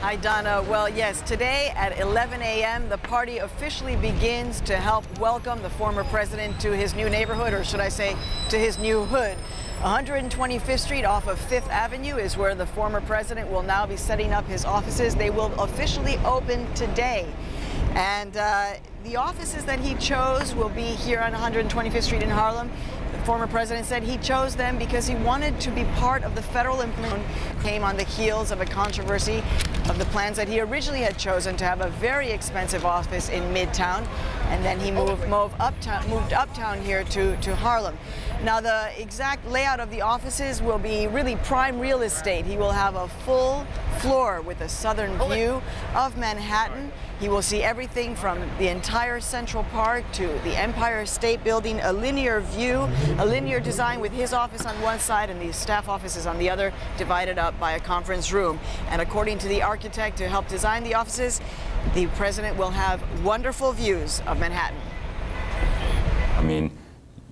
Hi, Donna. Well, yes, today at 11 a.m., the party officially begins to help welcome the former president to his new neighborhood, or should I say, to his new hood. 125th Street off of 5th Avenue is where the former president will now be setting up his offices. They will officially open today. And the offices that he chose will be here on 125th Street in Harlem. The former president said he chose them because he wanted to be part of the federal implementation. Came on the heels of a controversy of the plans that he originally had chosen to have a very expensive office in Midtown, and then he moved uptown here to Harlem. Now, the exact layout of the offices will be really prime real estate. He will have a full floor with a southern view of Manhattan. He will see everything from the entire Central Park to the Empire State Building, a linear view, a linear design with his office on one side and the staff offices on the other, divided up by a conference room. And according to the architect who helped design the offices, the president will have wonderful views of Manhattan. I mean,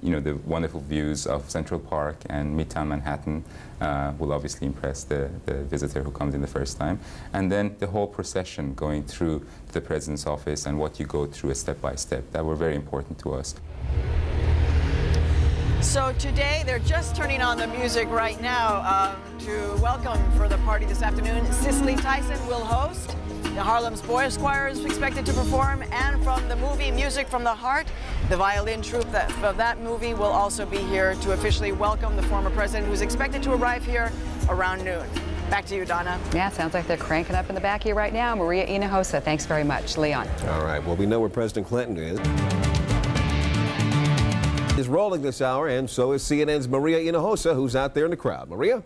you know, the wonderful views of Central Park and Midtown Manhattan will obviously impress the visitor who comes in the first time. And then the whole procession going through the president's office and what you go through step by step, that were very important to us. So today, they're just turning on the music right now to welcome for the party this afternoon. Cicely Tyson will host. The Harlem's Boys Choir is expected to perform, and from the movie Music from the Heart, the violin troupe of that movie will also be here to officially welcome the former president, who's expected to arrive here around noon. Back to you, Donna. Yeah, sounds like they're cranking up in the back here right now. Maria Hinojosa, thanks very much. Leon. All right, well, we know where President Clinton is rolling this hour, and so is CNN's Maria Hinojosa, who's out there in the crowd. Maria?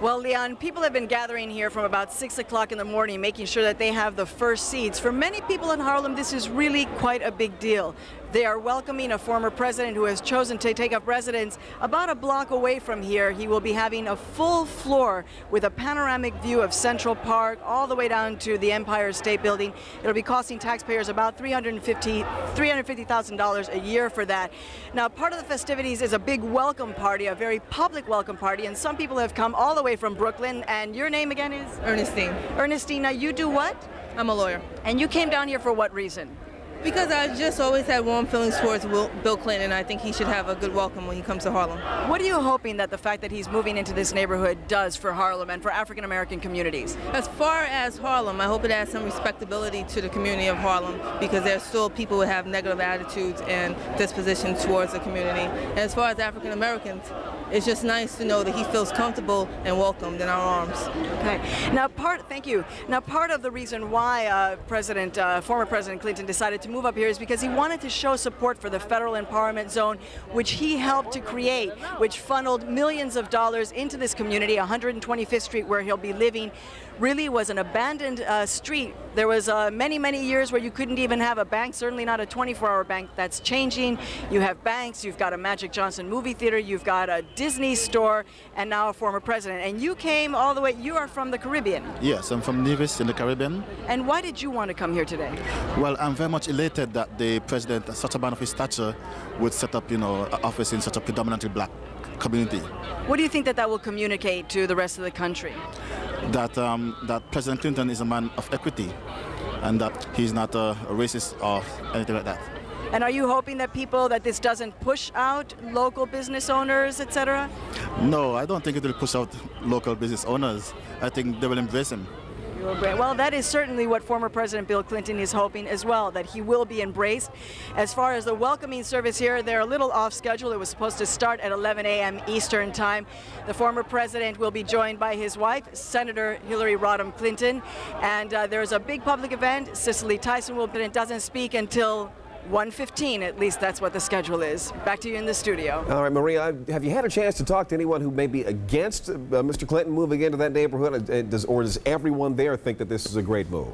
Well, Leon, people have been gathering here from about 6 o'clock in the morning, making sure that they have the first seats. For many people in Harlem, this is really quite a big deal. They are welcoming a former president who has chosen to take up residence about a block away from here. He will be having a full floor with a panoramic view of Central Park all the way down to the Empire State Building. It'll be costing taxpayers about $350,000 a year for that. Now, part of the festivities is a big welcome party, a very public welcome party, and some people have come all the way from Brooklyn. And your name again is? Ernestine. Ernestine, now you do what? I'm a lawyer. And you came down here for what reason? Because I just always had warm feelings towards Bill Clinton, and I think he should have a good welcome when he comes to Harlem. What are you hoping that the fact that he's moving into this neighborhood does for Harlem and for African American communities? As far as Harlem, I hope it adds some respectability to the community of Harlem, because there's still people who have negative attitudes and dispositions towards the community. And as far as African Americans, it's just nice to know that he feels comfortable and welcomed in our arms. Okay. Now, thank you. Now, part of the reason why former President Clinton decided to move up here is because he wanted to show support for the federal empowerment zone, which he helped to create, which funneled millions of dollars into this community. 125th Street, where he'll be living, really was an abandoned street. There was many, many years where you couldn't even have a bank, certainly not a 24-hour bank. That's changing. You have banks, you've got a Magic Johnson movie theater, you've got a Disney store, and now a former president. And you came all the way, you are from the Caribbean. Yes, I'm from Nevis in the Caribbean. And why did you want to come here today? Well, I'm very much elated that the president, such a man of his stature, would set up, you know, an office in such a predominantly black community. What do you think that will communicate to the rest of the country? That President Clinton is a man of equity, and that he's not a racist or anything like that. And are you hoping that this doesn't push out local business owners, etc.? No, I don't think it will push out local business owners. I think they will embrace him. Well, that is certainly what former President Bill Clinton is hoping as well, that he will be embraced. As far as the welcoming service here, they're a little off schedule. It was supposed to start at 11 a.m. Eastern time. The former president will be joined by his wife, Senator Hillary Rodham Clinton. And there's a big public event. Cicely Tyson doesn't speak until 1:15, at least that's what the schedule is. Back to you in the studio. All right, Maria, have you had a chance to talk to anyone who may be against Mr. Clinton moving into that neighborhood, or does everyone there think that this is a great move?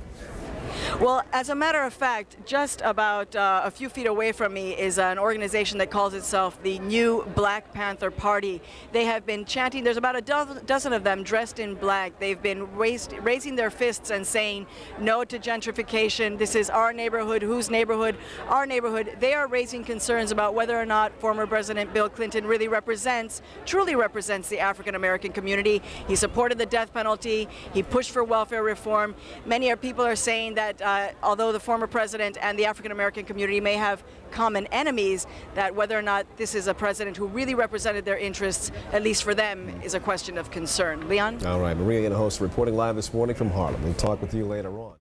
Well, as a matter of fact, just about a few feet away from me is an organization that calls itself the New Black Panther Party. They have been chanting, there's about a dozen of them dressed in black. They've been raising their fists and saying no to gentrification. This is our neighborhood. Whose neighborhood? Our neighborhood. They are raising concerns about whether or not former President Bill Clinton really truly represents the African American community. He supported the death penalty. He pushed for welfare reform. Many people are saying that although the former president and the African American community may have common enemies, that whether or not this is a president who really represented their interests, at least for them, is a question of concern. Leon? All right, Maria Hinojosa reporting live this morning from Harlem. We'll talk with you later on.